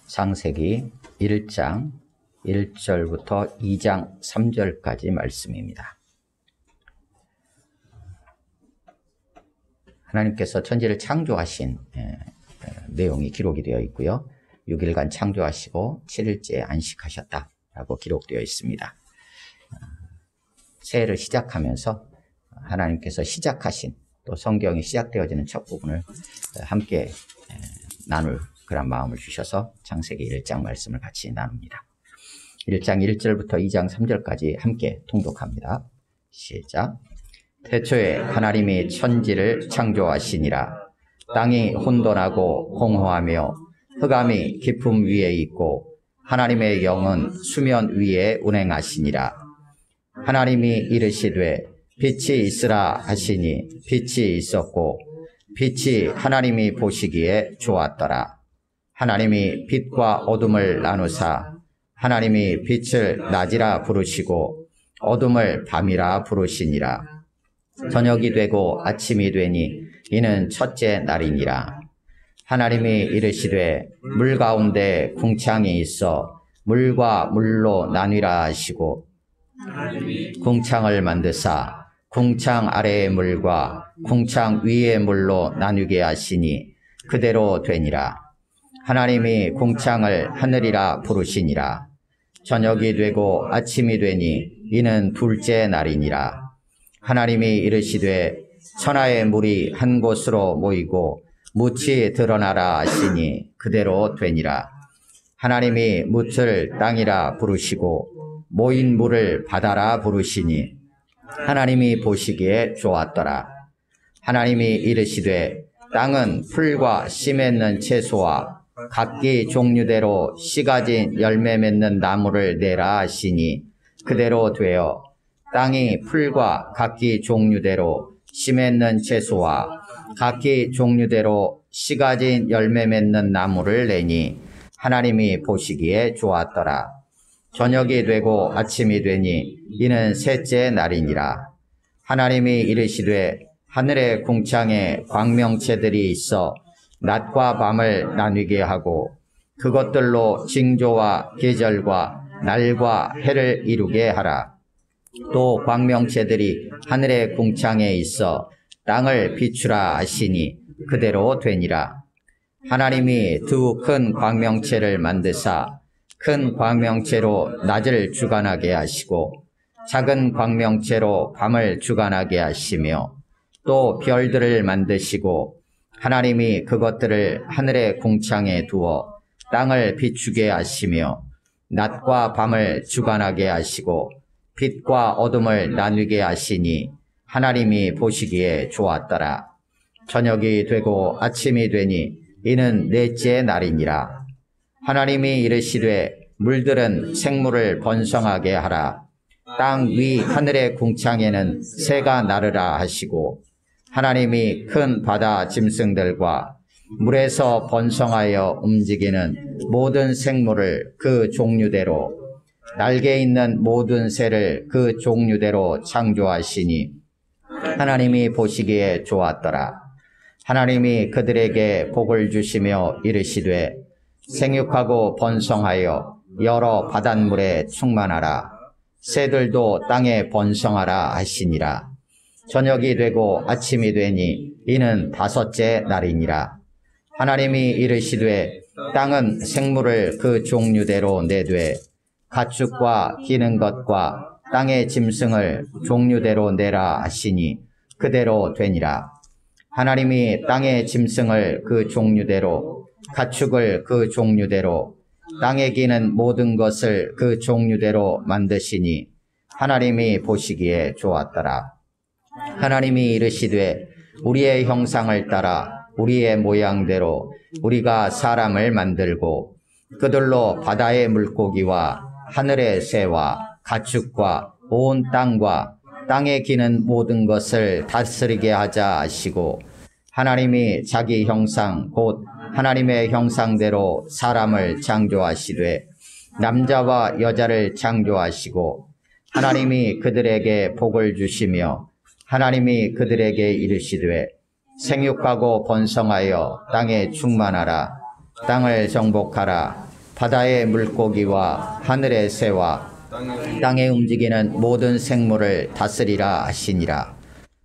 창세기 1장 1절부터 2장 3절까지 말씀입니다. 하나님께서 천지를 창조하신 내용이 기록이 되어 있고요. 6일간 창조하시고 7일째에 안식하셨다라고 기록되어 있습니다. 새해를 시작하면서 하나님께서 시작하신 또 성경이 시작되어지는 첫 부분을 함께 나눌 그런 마음을 주셔서 창세기 1장 말씀을 같이 나눕니다. 1장 1절부터 2장 3절까지 함께 통독합니다. 시작. 태초에 하나님이 천지를 창조하시니라. 땅이 혼돈하고 공허하며 흑암이 깊음 위에 있고 하나님의 영은 수면 위에 운행하시니라. 하나님이 이르시되 빛이 있으라 하시니 빛이 있었고 빛이 하나님이 보시기에 좋았더라. 하나님이 빛과 어둠을 나누사 하나님이 빛을 낮이라 부르시고 어둠을 밤이라 부르시니라. 저녁이 되고 아침이 되니 이는 첫째 날이니라. 하나님이 이르시되 물 가운데 궁창이 있어 물과 물로 나뉘라 하시고 궁창을 만드사 궁창 아래의 물과 궁창 위의 물로 나누게 하시니 그대로 되니라. 하나님이 궁창을 하늘이라 부르시니라. 저녁이 되고 아침이 되니 이는 둘째 날이니라. 하나님이 이르시되 천하의 물이 한 곳으로 모이고 묻이 드러나라 하시니 그대로 되니라. 하나님이 묻을 땅이라 부르시고 모인 물을 바다라 부르시니 하나님이 보시기에 좋았더라. 하나님이 이르시되 땅은 풀과 씨 맺는 채소와 각기 종류대로 씨 가진 열매 맺는 나무를 내라 하시니 그대로 되어 땅이 풀과 각기 종류대로 씨 맺는 채소와 각기 종류대로 씨 가진 열매 맺는 나무를 내니 하나님이 보시기에 좋았더라. 저녁이 되고 아침이 되니 이는 셋째 날이니라. 하나님이 이르시되 하늘의 궁창에 광명체들이 있어 낮과 밤을 나뉘게 하고 그것들로 징조와 계절과 날과 해를 이루게 하라. 또 광명체들이 하늘의 궁창에 있어 땅을 비추라 하시니 그대로 되니라. 하나님이 두 큰 광명체를 만드사 큰 광명체로 낮을 주관하게 하시고 작은 광명체로 밤을 주관하게 하시며 또 별들을 만드시고 하나님이 그것들을 하늘의 궁창에 두어 땅을 비추게 하시며 낮과 밤을 주관하게 하시고 빛과 어둠을 나누게 하시니 하나님이 보시기에 좋았더라. 저녁이 되고 아침이 되니 이는 넷째 날이니라. 하나님이 이르시되 물들은 생물을 번성하게 하라. 땅 위 하늘의 궁창에는 새가 나르라 하시고 하나님이 큰 바다 짐승들과 물에서 번성하여 움직이는 모든 생물을 그 종류대로 날개 있는 모든 새를 그 종류대로 창조하시니 하나님이 보시기에 좋았더라. 하나님이 그들에게 복을 주시며 이르시되 생육하고 번성하여 여러 바닷물에 충만하라. 새들도 땅에 번성하라 하시니라. 저녁이 되고 아침이 되니 이는 다섯째 날이니라. 하나님이 이르시되 땅은 생물을 그 종류대로 내되 가축과 기는 것과 땅의 짐승을 종류대로 내라 하시니 그대로 되니라. 하나님이 땅의 짐승을 그 종류대로 가축을 그 종류대로 땅에 기는 모든 것을 그 종류대로 만드시니 하나님이 보시기에 좋았더라. 하나님이 이르시되 우리의 형상을 따라 우리의 모양대로 우리가 사람을 만들고 그들로 바다의 물고기와 하늘의 새와 가축과 온 땅과 땅에 기는 모든 것을 다스리게 하자 하시고 하나님이 자기 형상 곧 하나님의 형상대로 사람을 창조하시되 남자와 여자를 창조하시고 하나님이 그들에게 복을 주시며 하나님이 그들에게 이르시되 생육하고 번성하여 땅에 충만하라. 땅을 정복하라. 바다의 물고기와 하늘의 새와 땅에 움직이는 모든 생물을 다스리라 하시니라.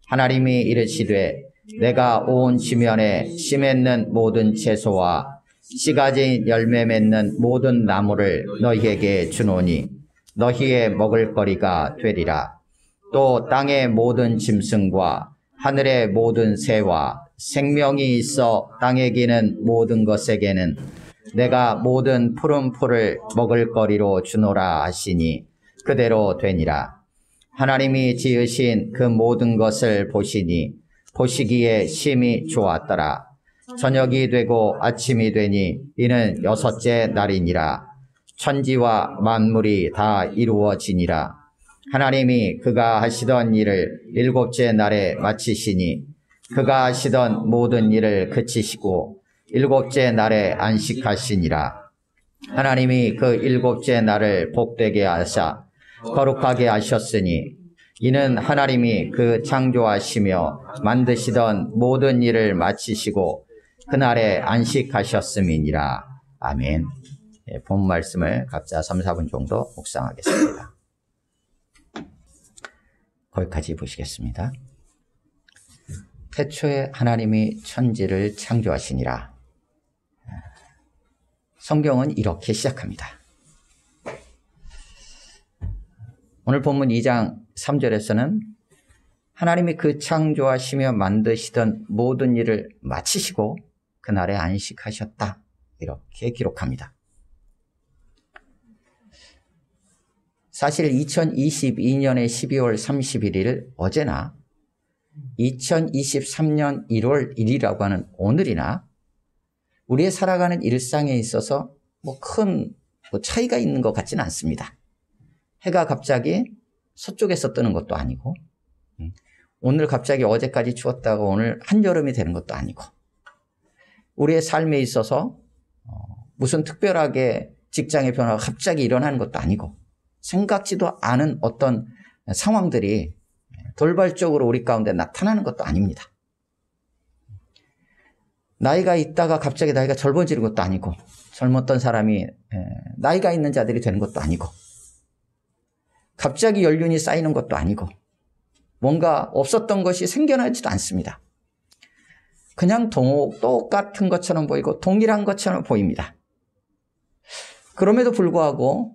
하나님이 이르시되 내가 온 지면에 씨 맺는 모든 채소와 씨 가진 열매 맺는 모든 나무를 너희에게 주노니 너희의 먹을거리가 되리라. 또 땅의 모든 짐승과 하늘의 모든 새와 생명이 있어 땅에 기는 모든 것에게는 내가 모든 푸른 풀을 먹을거리로 주노라 하시니 그대로 되니라. 하나님이 지으신 그 모든 것을 보시니 보시기에 심히 좋았더라. 저녁이 되고 아침이 되니 이는 여섯째 날이니라. 천지와 만물이 다 이루어지니라. 하나님이 그가 하시던 일을 일곱째 날에 마치시니 그가 하시던 모든 일을 그치시고 일곱째 날에 안식하시니라. 하나님이 그 일곱째 날을 복되게 하사 거룩하게 하셨으니 이는 하나님이 그 창조하시며 만드시던 모든 일을 마치시고 그날에 안식하셨음이니라. 아멘. 본 말씀을 각자 3, 4분 정도 묵상하겠습니다. 거기까지 보시겠습니다. 태초에 하나님이 천지를 창조하시니라. 성경은 이렇게 시작합니다. 오늘 본문 2장 3절에서는 하나님이 그 창조하시며 만드시던 모든 일을 마치시고 그날에 안식하셨다. 이렇게 기록합니다. 사실 2022년의 12월 31일 어제나 2023년 1월 1일이라고 하는 오늘이나 우리의 살아가는 일상에 있어서 큰 차이가 있는 것 같지는 않습니다. 해가 갑자기 서쪽에서 뜨는 것도 아니고 오늘 갑자기 어제까지 추웠다가 오늘 한여름이 되는 것도 아니고 우리의 삶에 있어서 무슨 특별하게 직장의 변화가 갑자기 일어나는 것도 아니고 생각지도 않은 어떤 상황들이 돌발적으로 우리 가운데 나타나는 것도 아닙니다. 나이가 있다가 갑자기 나이가 젊어지는 것도 아니고 젊었던 사람이 나이가 있는 자들이 되는 것도 아니고 갑자기 연륜이 쌓이는 것도 아니고 뭔가 없었던 것이 생겨나지도 않습니다. 그냥 똑같은 것처럼 보이고 동일한 것처럼 보입니다. 그럼에도 불구하고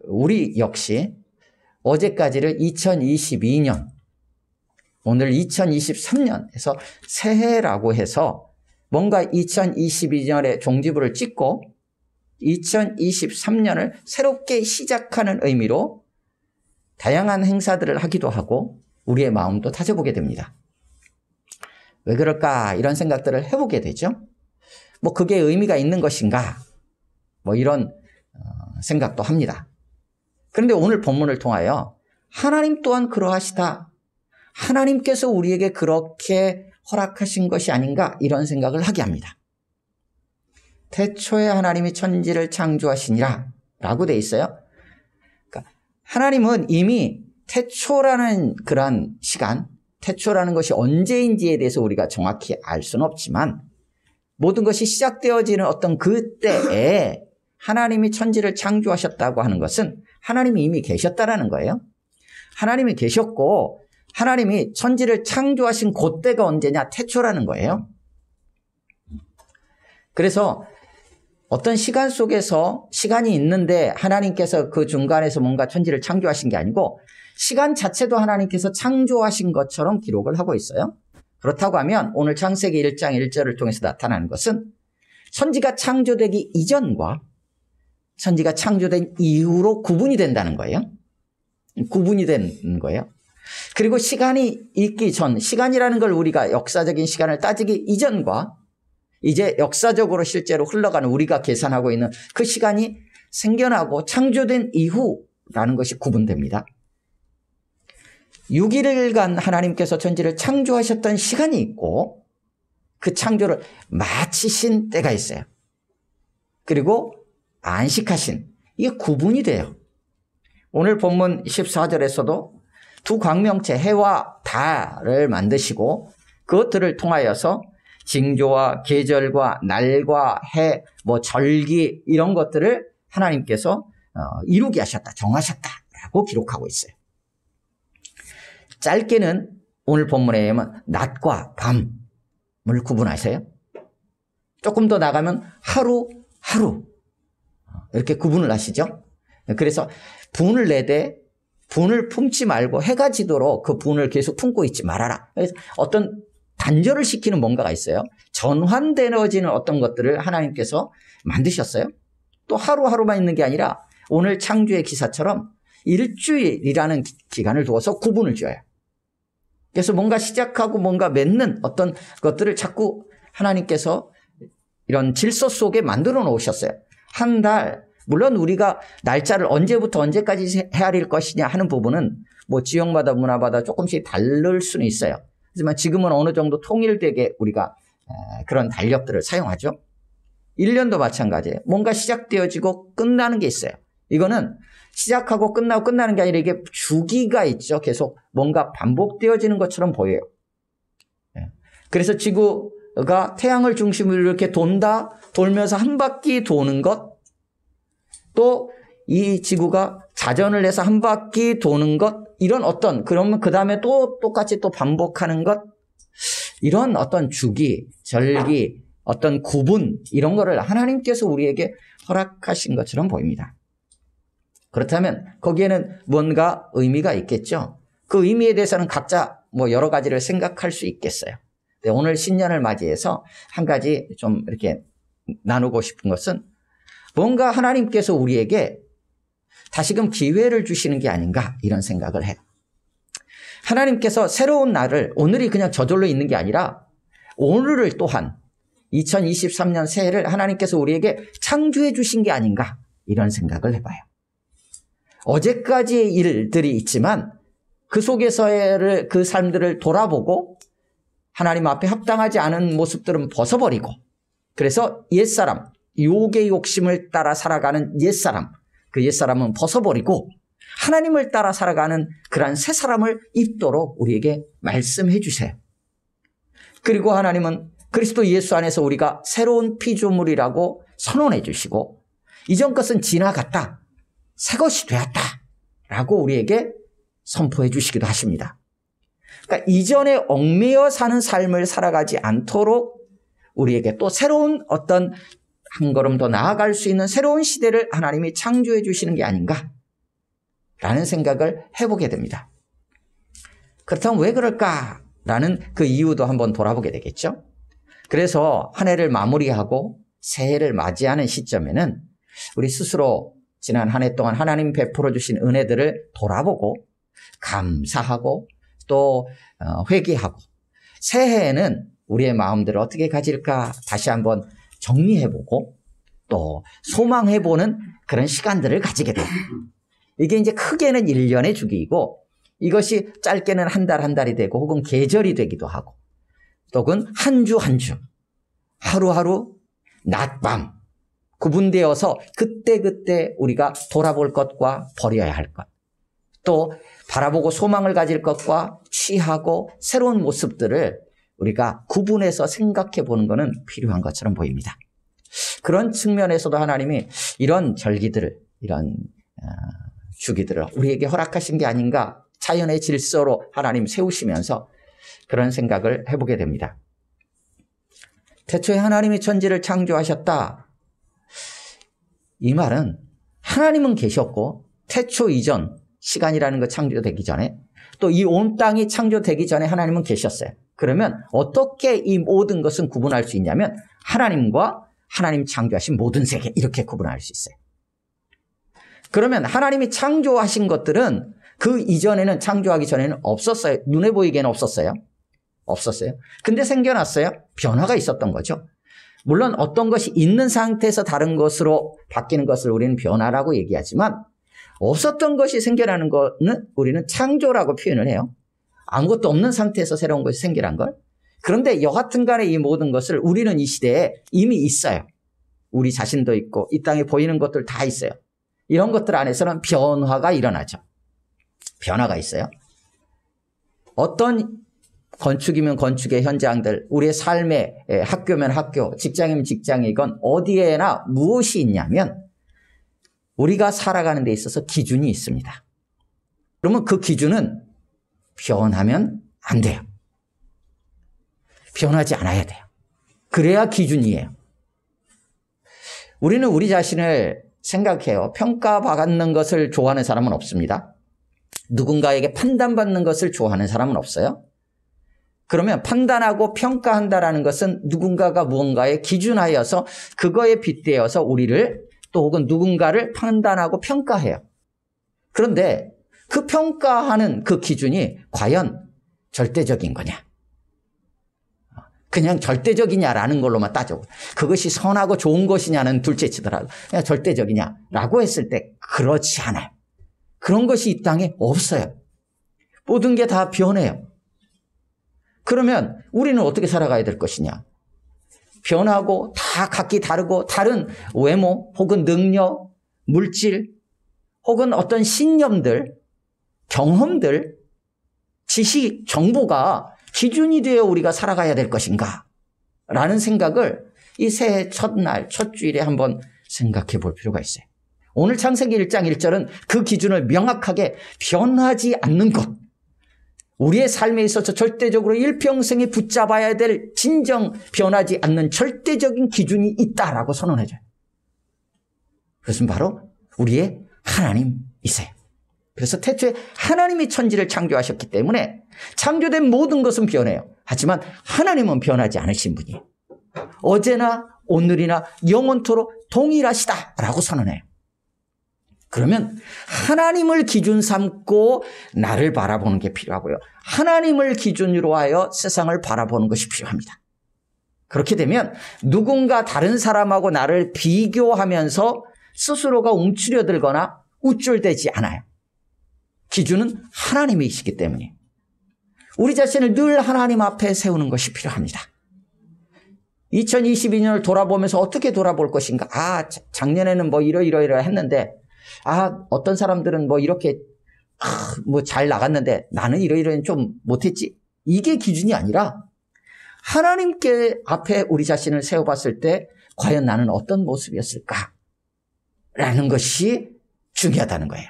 우리 역시 어제까지를 2022년, 오늘 2023년에서 새해라고 해서 뭔가 2022년에 종지부를 찍고 2023년을 새롭게 시작하는 의미로 다양한 행사들을 하기도 하고 우리의 마음도 다져보게 됩니다. 왜 그럴까 이런 생각들을 해보게 되죠. 그게 의미가 있는 것인가 이런 생각도 합니다. 그런데 오늘 본문을 통하여 하나님 또한 그러하시다. 하나님께서 우리에게 그렇게 허락하신 것이 아닌가 이런 생각을 하게 합니다. 태초에 하나님이 천지를 창조하시니라 라고 돼 있어요. 그러니까 하나님은 이미 태초라는 그런 시간, 태초라는 것이 언제인지에 대해서 우리가 정확히 알 수는 없지만 모든 것이 시작되어지는 어떤 그때에 하나님이 천지를 창조하셨다고 하는 것은 하나님이 이미 계셨다라는 거예요. 하나님이 계셨고 하나님이 천지를 창조하신 그때가 언제냐? 태초라는 거예요. 그래서 어떤 시간 속에서 시간이 있는데 하나님께서 그 중간에서 뭔가 천지를 창조하신 게 아니고 시간 자체도 하나님께서 창조하신 것처럼 기록을 하고 있어요. 그렇다고 하면 오늘 창세기 1장 1절을 통해서 나타나는 것은 천지가 창조되기 이전과 천지가 창조된 이후로 구분이 된다는 거예요. 구분이 되는 거예요. 그리고 시간이 있기 전, 시간이라는 걸 우리가 역사적인 시간을 따지기 이전과 이제 역사적으로 실제로 흘러가는 우리가 계산하고 있는 그 시간이 생겨나고 창조된 이후라는 것이 구분됩니다. 6일간 하나님께서 천지를 창조하셨던 시간이 있고 그 창조를 마치신 때가 있어요. 그리고 안식하신, 이게 구분이 돼요. 오늘 본문 14절에서도 두 광명체 해와 달을 만드시고 그것들을 통하여서 징조와 계절과 날과 해, 절기 이런 것들을 하나님께서 이루게 하셨다, 정하셨다라고 기록하고 있어요. 짧게는 오늘 본문에 의하면 낮과 밤을 구분하세요. 조금 더 나가면 하루 이렇게 구분을 하시죠. 그래서 분을 내되 분을 품지 말고 해가 지도록 그 분을 계속 품고 있지 말아라. 그래서 어떤 단절을 시키는 뭔가가 있어요. 전환되어지는 어떤 것들을 하나님께서 만드셨어요. 또 하루하루만 있는 게 아니라 오늘 창조의 기사처럼 일주일이라는 기간을 두어서 구분을 줘요. 그래서 뭔가 시작하고 뭔가 맺는 어떤 것들을 자꾸 하나님께서 이런 질서 속에 만들어 놓으셨어요. 한 달, 물론 우리가 날짜를 언제부터 언제까지 헤아릴 것이냐 하는 부분은 지역마다 문화마다 조금씩 다를 수는 있어요. 하지만 지금은 어느 정도 통일되게 우리가 그런 달력들을 사용하죠. 1년도 마찬가지예요. 뭔가 시작되어지고 끝나는 게 있어요. 이거는 시작하고 끝나고 끝나는 게 아니라 이게 주기가 있죠. 계속 뭔가 반복되어지는 것처럼 보여요. 그래서 지구가 태양을 중심으로 이렇게 돌면서 한 바퀴 도는 것, 또 이 지구가 자전을 해서 한 바퀴 도는 것, 이런 그러면 그 다음에 또 똑같이 또 반복하는 것, 이런 어떤 주기, 절기, 어떤 구분, 이런 거를 하나님께서 우리에게 허락하신 것처럼 보입니다. 그렇다면 거기에는 뭔가 의미가 있겠죠. 그 의미에 대해서는 각자 여러 가지를 생각할 수 있겠어요. 오늘 신년을 맞이해서 한 가지 좀 이렇게 나누고 싶은 것은 뭔가 하나님께서 우리에게 다시금 기회를 주시는 게 아닌가 이런 생각을 해요. 하나님께서 새로운 날을, 오늘이 그냥 저절로 있는 게 아니라 오늘을 또한 2023년 새해를 하나님께서 우리에게 창조해 주신 게 아닌가 이런 생각을 해봐요. 어제까지의 일들이 있지만 그 속에서의 그 삶들을 돌아보고 하나님 앞에 합당하지 않은 모습들은 벗어버리고, 그래서 옛사람, 욕의 욕심을 따라 살아가는 옛사람, 그 옛사람은 벗어버리고 하나님을 따라 살아가는 그러한 새 사람을 입도록 우리에게 말씀해 주세요. 그리고 하나님은 그리스도 예수 안에서 우리가 새로운 피조물이라고 선언해 주시고 이전 것은 지나갔다, 새 것이 되었다 라고 우리에게 선포해 주시기도 하십니다. 그러니까 이전에 얽매여 사는 삶을 살아가지 않도록 우리에게 또 새로운 어떤 한 걸음 더 나아갈 수 있는 새로운 시대를 하나님이 창조해 주시는 게 아닌가 라는 생각을 해보게 됩니다. 그렇다면 왜 그럴까라는 그 이유도 한번 돌아보게 되겠죠. 그래서 한 해를 마무리하고 새해를 맞이하는 시점에는 우리 스스로 지난 한 해 동안 하나님 베풀어 주신 은혜들을 돌아보고 감사하고 또 회개하고 새해에는 우리의 마음들을 어떻게 가질까 다시 한번 정리해보고 또 소망해보는 그런 시간들을 가지게 돼요. 이게 이제 크게는 1년의 주기이고 이것이 짧게는 한 달 한 달이 되고 혹은 계절이 되기도 하고 또는 한 주 한 주 하루하루 낮밤 구분되어서 그때그때 우리가 돌아볼 것과 버려야 할 것, 또 바라보고 소망을 가질 것과 취하고 새로운 모습들을 우리가 구분해서 생각해 보는 것은 필요한 것처럼 보입니다. 그런 측면에서도 하나님이 이런 절기들을, 이런 주기들을 우리에게 허락하신 게 아닌가, 자연의 질서로 하나님 세우시면서 그런 생각을 해보게 됩니다. 태초에 하나님이 천지를 창조하셨다. 이 말은 하나님은 계셨고 태초 이전 시간이라는 거 창조되기 전에 또 이 온 땅이 창조되기 전에 하나님은 계셨어요. 그러면 어떻게 이 모든 것은 구분할 수 있냐면 하나님과 하나님 창조하신 모든 세계 이렇게 구분할 수 있어요. 그러면 하나님이 창조하신 것들은 그 이전에는 창조하기 전에는 없었어요. 눈에 보이게는 없었어요. 근데 생겨났어요. 변화가 있었던 거죠. 물론 어떤 것이 있는 상태에서 다른 것으로 바뀌는 것을 우리는 변화라고 얘기하지만 없었던 것이 생겨나는 것은 우리는 창조라고 표현을 해요. 아무것도 없는 상태에서 새로운 것이 생겨난 걸. 그런데 여하튼 간에 이 모든 것을 우리는 이 시대에 이미 있어요. 우리 자신도 있고 이 땅에 보이는 것들 다 있어요. 이런 것들 안에서는 변화가 일어나죠. 변화가 있어요. 어떤 건축이면 건축의 현장들, 우리의 삶의 학교면 학교, 직장이면 직장이건 어디에나 무엇이 있냐면 우리가 살아가는 데 있어서 기준이 있습니다. 그러면 그 기준은 변하면 안 돼요. 변하지 않아야 돼요. 그래야 기준이에요. 우리는 우리 자신을 생각해요. 평가받는 것을 좋아하는 사람은 없습니다. 누군가에게 판단받는 것을 좋아하는 사람은 없어요. 그러면 판단하고 평가한다라는 것은 누군가가 무언가에 기준하여서 그거에 빗대어서 우리를 또 혹은 누군가를 판단하고 평가해요. 그런데 그 평가하는 그 기준이 과연 절대적인 거냐? 그냥 절대적이냐라는 걸로만 따져. 그것이 선하고 좋은 것이냐는 둘째치더라도 그냥 절대적이냐라고 했을 때 그렇지 않아요. 그런 것이 이 땅에 없어요. 모든 게 다 변해요. 그러면 우리는 어떻게 살아가야 될 것이냐? 변하고 다 각기 다르고 다른 외모 혹은 능력, 물질 혹은 어떤 신념들, 경험들, 지식, 정보가 기준이 되어 우리가 살아가야 될 것인가? 라는 생각을 이 새해 첫날, 첫 주일에 한번 생각해 볼 필요가 있어요. 오늘 창세기 1장 1절은 그 기준을 명확하게 변하지 않는 것, 우리의 삶에 있어서 절대적으로 일평생에 붙잡아야 될 진정 변하지 않는 절대적인 기준이 있다라고 선언해줘요. 그것은 바로 우리의 하나님이세요. 그래서 태초에 하나님이 천지를 창조하셨기 때문에 창조된 모든 것은 변해요. 하지만 하나님은 변하지 않으신 분이에요. 어제나 오늘이나 영원토록 동일하시다라고 선언해요. 그러면 하나님을 기준 삼고 나를 바라보는 게 필요하고요. 하나님을 기준으로 하여 세상을 바라보는 것이 필요합니다. 그렇게 되면 누군가 다른 사람하고 나를 비교하면서 스스로가 움츠려들거나 우쭐대지 않아요. 기준은 하나님이시기 때문에 우리 자신을 늘 하나님 앞에 세우는 것이 필요합니다. 2022년을 돌아보면서 어떻게 돌아볼 것인가? 작년에는 뭐 이러 했는데 어떤 사람들은 뭐 이렇게 뭐 잘 나갔는데 나는 이러이러는 좀 못했지. 이게 기준이 아니라 하나님께 앞에 우리 자신을 세워봤을 때 과연 나는 어떤 모습이었을까? 라는 것이 중요하다는 거예요.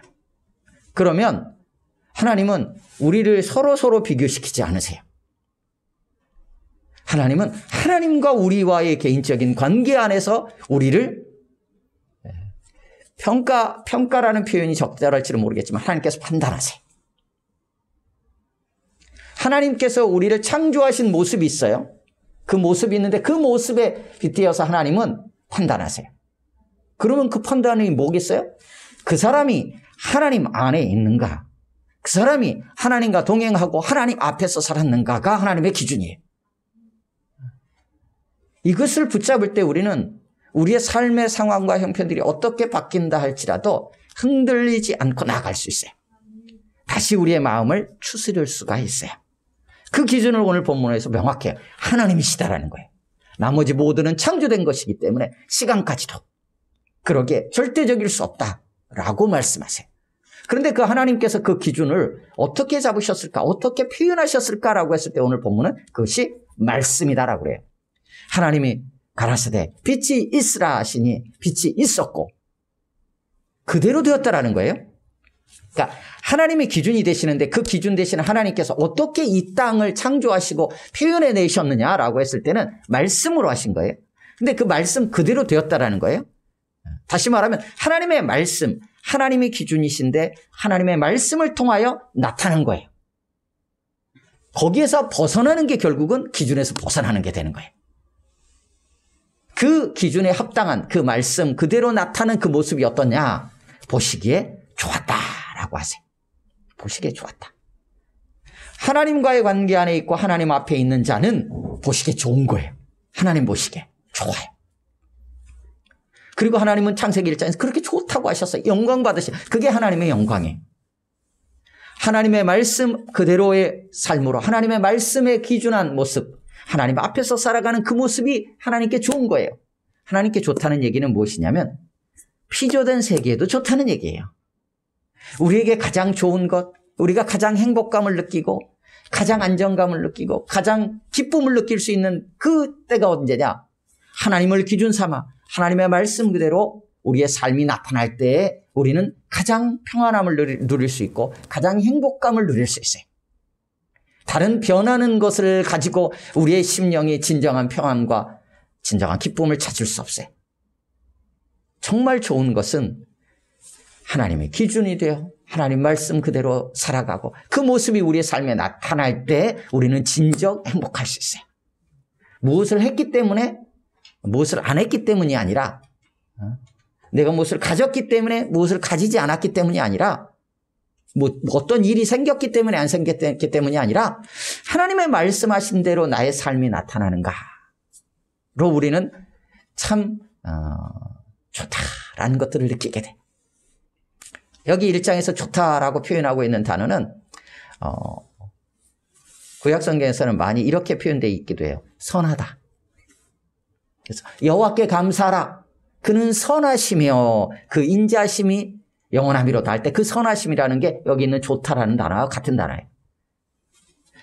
그러면 하나님은 우리를 서로 비교시키지 않으세요. 하나님은 하나님과 우리와의 개인적인 관계 안에서 우리를 평가라는 표현이 적절할지는 모르겠지만 하나님께서 판단하세요. 하나님께서 우리를 창조하신 모습이 있어요. 그 모습이 있는데 그 모습에 빗대어서 하나님은 판단하세요. 그러면 그 판단이 뭐겠어요? 그 사람이 하나님 안에 있는가? 그 사람이 하나님과 동행하고 하나님 앞에서 살았는가가 하나님의 기준이에요. 이것을 붙잡을 때 우리는 우리의 삶의 상황과 형편들이 어떻게 바뀐다 할지라도 흔들리지 않고 나아갈 수 있어요. 다시 우리의 마음을 추스릴 수가 있어요. 그 기준을 오늘 본문에서 명확해요. 하나님이시다라는 거예요. 나머지 모두는 창조된 것이기 때문에 시간까지도 그러기에 절대적일 수 없다라고 말씀하세요. 그런데 그 하나님께서 그 기준을 어떻게 잡으셨을까? 어떻게 표현하셨을까라고 했을 때 오늘 본문은 그것이 말씀이다라고 그래요. 하나님이 가라사대 빛이 있으라 하시니 빛이 있었고 그대로 되었다라는 거예요. 그러니까 하나님이 기준이 되시는데 그 기준 대신에 하나님께서 어떻게 이 땅을 창조하시고 표현해내셨느냐라고 했을 때는 말씀으로 하신 거예요. 근데 그 말씀 그대로 되었다라는 거예요. 다시 말하면 하나님의 말씀, 하나님이 기준이신데 하나님의 말씀을 통하여 나타난 거예요. 거기에서 벗어나는 게 결국은 기준에서 벗어나는 게 되는 거예요. 그 기준에 합당한 그 말씀 그대로 나타난 그 모습이 어떠냐? 보시기에 좋았다라고 하세요. 보시기에 좋았다. 하나님과의 관계 안에 있고 하나님 앞에 있는 자는 보시기에 좋은 거예요. 하나님 보시기에 좋아요. 그리고 하나님은 창세기 1장에서 그렇게 좋다고 하셨어요. 영광 받으시. 그게 하나님의 영광이에요. 하나님의 말씀 그대로의 삶으로 하나님의 말씀에 기준한 모습, 하나님 앞에서 살아가는 그 모습이 하나님께 좋은 거예요. 하나님께 좋다는 얘기는 무엇이냐면 피조된 세계에도 좋다는 얘기예요. 우리에게 가장 좋은 것, 우리가 가장 행복감을 느끼고 가장 안정감을 느끼고 가장 기쁨을 느낄 수 있는 그 때가 언제냐? 하나님을 기준 삼아 하나님의 말씀 그대로 우리의 삶이 나타날 때에 우리는 가장 평안함을 누릴 수 있고 가장 행복감을 누릴 수 있어요. 다른 변하는 것을 가지고 우리의 심령이 진정한 평안과 진정한 기쁨을 찾을 수 없어요. 정말 좋은 것은 하나님의 기준이 되어 하나님 말씀 그대로 살아가고 그 모습이 우리의 삶에 나타날 때 우리는 진정 행복할 수 있어요. 무엇을 했기 때문에, 무엇을 안 했기 때문이 아니라, 내가 무엇을 가졌기 때문에 무엇을 가지지 않았기 때문이 아니라, 어떤 일이 생겼기 때문에 안 생겼기 때문이 아니라 하나님의 말씀하신 대로 나의 삶이 나타나는가로 우리는 참 좋다라는 것들을 느끼게 돼. 여기 1장에서 좋다라고 표현하고 있는 단어는 구약성경에서는 많이 이렇게 표현되어 있기도 해요. 선하다. 그래서 여호와께 감사하라. 그는 선하시며 그 인자심이 영원하미로다 할 때 그 선하심이라는 게 여기 있는 좋다라는 단어와 같은 단어예요.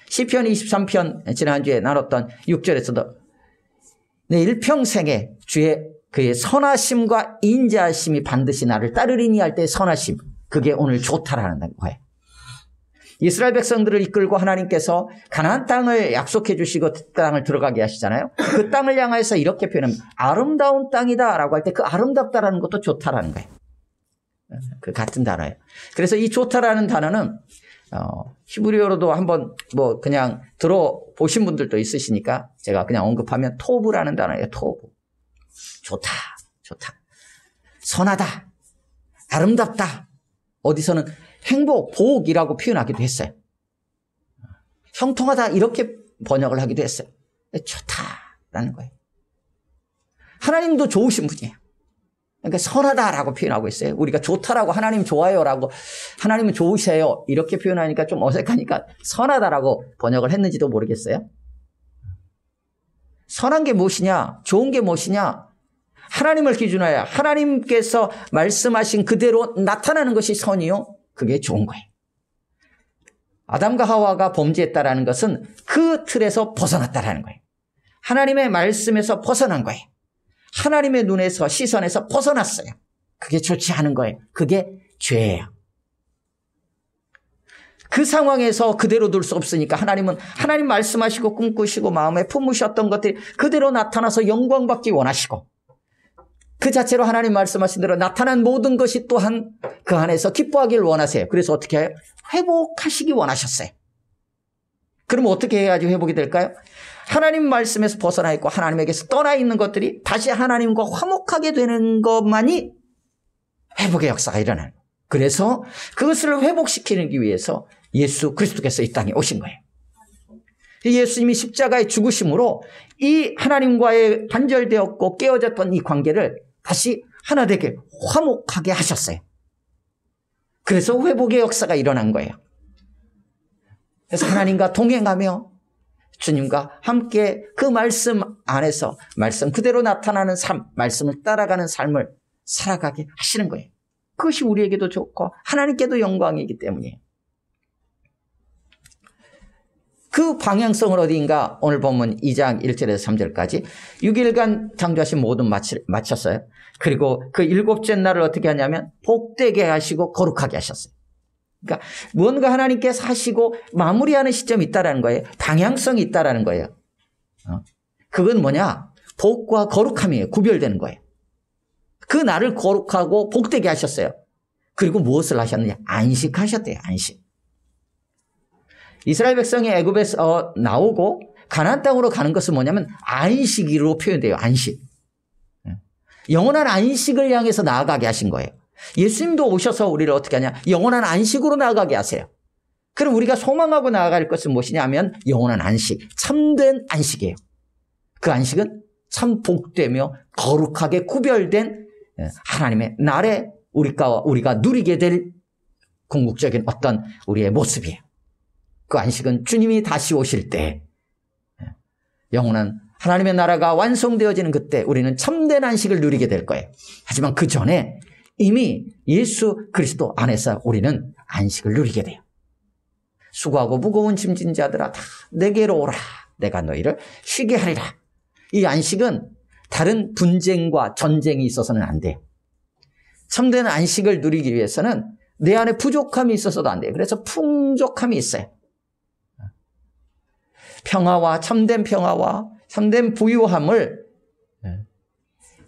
시편 23편 지난주에 나눴던 6절에서도 내 일평생에 주의 그의 선하심과 인자심이 반드시 나를 따르리니 할 때 선하심, 그게 오늘 좋다라는 거예요. 이스라엘 백성들을 이끌고 하나님께서 가나안 땅을 약속해 주시고 그 땅을 들어가게 하시잖아요. 그 땅을 향해서 이렇게 표현합니다. 아름다운 땅이다라고 할 때 그 아름답다라는 것도 좋다라는 거예요. 그 같은 단어예요. 그래서 이 좋다라는 단어는 히브리어로도 한번 그냥 들어보신 분들도 있으시니까 제가 그냥 언급하면 토브라는 단어예요. 토브. 좋다, 좋다. 선하다, 아름답다. 어디서는 행복, 복이라고 표현하기도 했어요. 형통하다 이렇게 번역을 하기도 했어요. 좋다라는 거예요. 하나님도 좋으신 분이에요. 그러니까 선하다라고 표현하고 있어요. 우리가 좋다라고 하나님 좋아요라고 하나님은 좋으세요 이렇게 표현하니까 좀 어색하니까 선하다라고 번역을 했는지도 모르겠어요. 선한 게 무엇이냐? 좋은 게 무엇이냐? 하나님을 기준하여 하나님께서 말씀하신 그대로 나타나는 것이 선이요. 그게 좋은 거예요. 아담과 하와가 범죄했다라는 것은 그 틀에서 벗어났다라는 거예요. 하나님의 말씀에서 벗어난 거예요. 하나님의 눈에서 시선에서 벗어났어요. 그게 좋지 않은 거예요. 그게 죄예요. 그 상황에서 그대로 둘 수 없으니까 하나님은 하나님 말씀하시고 꿈꾸시고 마음에 품으셨던 것들이 그대로 나타나서 영광받기 원하시고 그 자체로 하나님 말씀하신 대로 나타난 모든 것이 또한 그 안에서 기뻐하기를 원하세요. 그래서 어떻게 해요? 회복하시기 원하셨어요. 그러면 어떻게 해야지 회복이 될까요? 하나님 말씀에서 벗어나 있고 하나님에게서 떠나 있는 것들이 다시 하나님과 화목하게 되는 것만이 회복의 역사가 일어나는 거예요. 그래서 그것을 회복시키기 위해서 예수 그리스도께서 이 땅에 오신 거예요. 예수님이 십자가의 죽으심으로 이 하나님과의 단절되었고 깨어졌던 이 관계를 다시 하나 되게 화목하게 하셨어요. 그래서 회복의 역사가 일어난 거예요. 그래서 하나님과 동행하며 주님과 함께 그 말씀 안에서 말씀 그대로 나타나는 삶, 말씀을 따라가는 삶을 살아가게 하시는 거예요. 그것이 우리에게도 좋고 하나님께도 영광이기 때문이에요. 그 방향성을 어디인가 오늘 본문 2장 1절에서 3절까지 6일간 창조하신 모든 마쳤어요. 그리고 그 일곱째 날을 어떻게 하냐면 복되게 하시고 거룩하게 하셨어요. 그러니까 무언가 하나님께서 하시고 마무리하는 시점이 있다라는 거예요. 방향성이 있다라는 거예요. 그건 뭐냐? 복과 거룩함이에요. 구별되는 거예요. 그 날을 거룩하고 복되게 하셨어요. 그리고 무엇을 하셨느냐? 안식하셨대요. 안식. 이스라엘 백성이 애굽에서 나오고 가나안 땅으로 가는 것은 뭐냐면 안식일로 표현돼요. 안식. 영원한 안식을 향해서 나아가게 하신 거예요. 예수님도 오셔서 우리를 어떻게 하냐? 영원한 안식으로 나아가게 하세요. 그럼 우리가 소망하고 나아갈 것은 무엇이냐 하면 영원한 안식, 참된 안식이에요. 그 안식은 참 복되며 거룩하게 구별된 하나님의 날에 우리가 누리게 될 궁극적인 어떤 우리의 모습이에요. 그 안식은 주님이 다시 오실 때 영원한 하나님의 나라가 완성되어지는 그때 우리는 참된 안식을 누리게 될 거예요. 하지만 그 전에 이미 예수 그리스도 안에서 우리는 안식을 누리게 돼요. 수고하고 무거운 짐진 자들아 다 내게로 오라. 내가 너희를 쉬게 하리라. 이 안식은 다른 분쟁과 전쟁이 있어서는 안 돼요. 참된 안식을 누리기 위해서는 내 안에 부족함이 있어서도 안 돼요. 그래서 풍족함이 있어요. 평화와 참된 부유함을,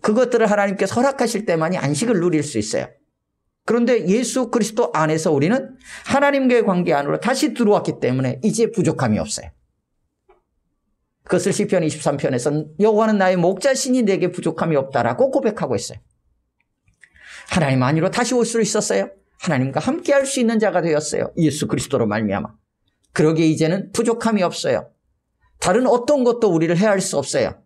그것들을 하나님께서 허락하실 때만이 안식을 누릴 수 있어요. 그런데 예수 그리스도 안에서 우리는 하나님과의 관계 안으로 다시 들어왔기 때문에 이제 부족함이 없어요. 그것을 시편 23편에서는 여호와는 나의 목자시니 내게 부족함이 없다라고 고백하고 있어요. 하나님 안으로 다시 올 수 있었어요. 하나님과 함께 할 수 있는 자가 되었어요. 예수 그리스도로 말미암아. 그러기에 이제는 부족함이 없어요. 다른 어떤 것도 우리를 해할 수 없어요.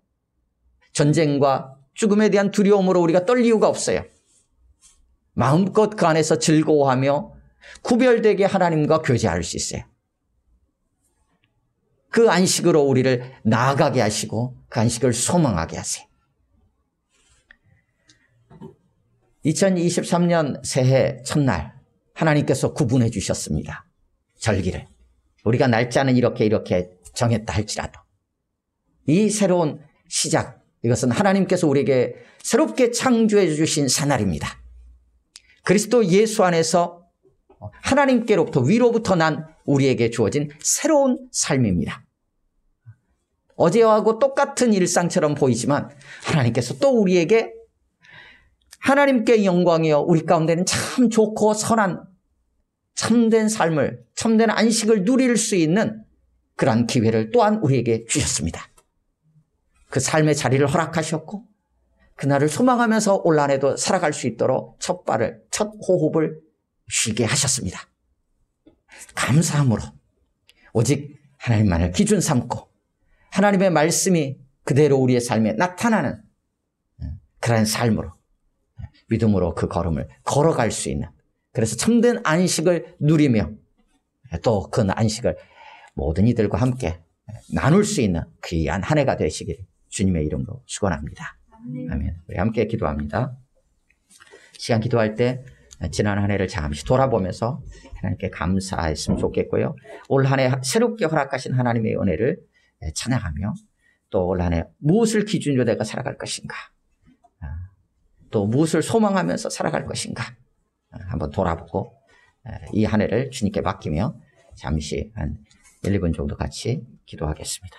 전쟁과 죽음에 대한 두려움으로 우리가 떨 이유가 없어요. 마음껏 그 안에서 즐거워하며 구별되게 하나님과 교제할 수 있어요. 그 안식으로 우리를 나아가게 하시고 그 안식을 소망하게 하세요. 2023년 새해 첫날 하나님께서 구분해 주셨습니다. 절기를. 우리가 날짜는 이렇게 정했다 할지라도 이 새로운 시작, 이것은 하나님께서 우리에게 새롭게 창조해 주신 새날입니다. 그리스도 예수 안에서 하나님께로부터 위로부터 난 우리에게 주어진 새로운 삶입니다. 어제하고 똑같은 일상처럼 보이지만 하나님께서 또 우리에게 하나님께 영광이여 우리 가운데는 참 좋고 선한 참된 삶을, 참된 안식을 누릴 수 있는 그러한 기회를 또한 우리에게 주셨습니다. 그 삶의 자리를 허락하셨고 그날을 소망하면서 올 한해도 살아갈 수 있도록 첫 호흡을 쉬게 하셨습니다. 감사함으로 오직 하나님만을 기준 삼고 하나님의 말씀이 그대로 우리의 삶에 나타나는 그런 삶으로, 믿음으로 그 걸음을 걸어갈 수 있는, 그래서 참된 안식을 누리며 또 그 안식을 모든 이들과 함께 나눌 수 있는 귀한 한 해가 되시길 주님의 이름으로 축원합니다. 아멘. 우리 함께 기도합니다. 시간 기도할 때 지난 한 해를 잠시 돌아보면서 하나님께 감사했으면 좋겠고요. 올 한 해 새롭게 허락하신 하나님의 은혜를 찬양하며 또 올 한 해 무엇을 기준으로 내가 살아갈 것인가, 또 무엇을 소망하면서 살아갈 것인가 한번 돌아보고 이 한 해를 주님께 맡기며 잠시 한 1, 2분 정도 같이 기도하겠습니다.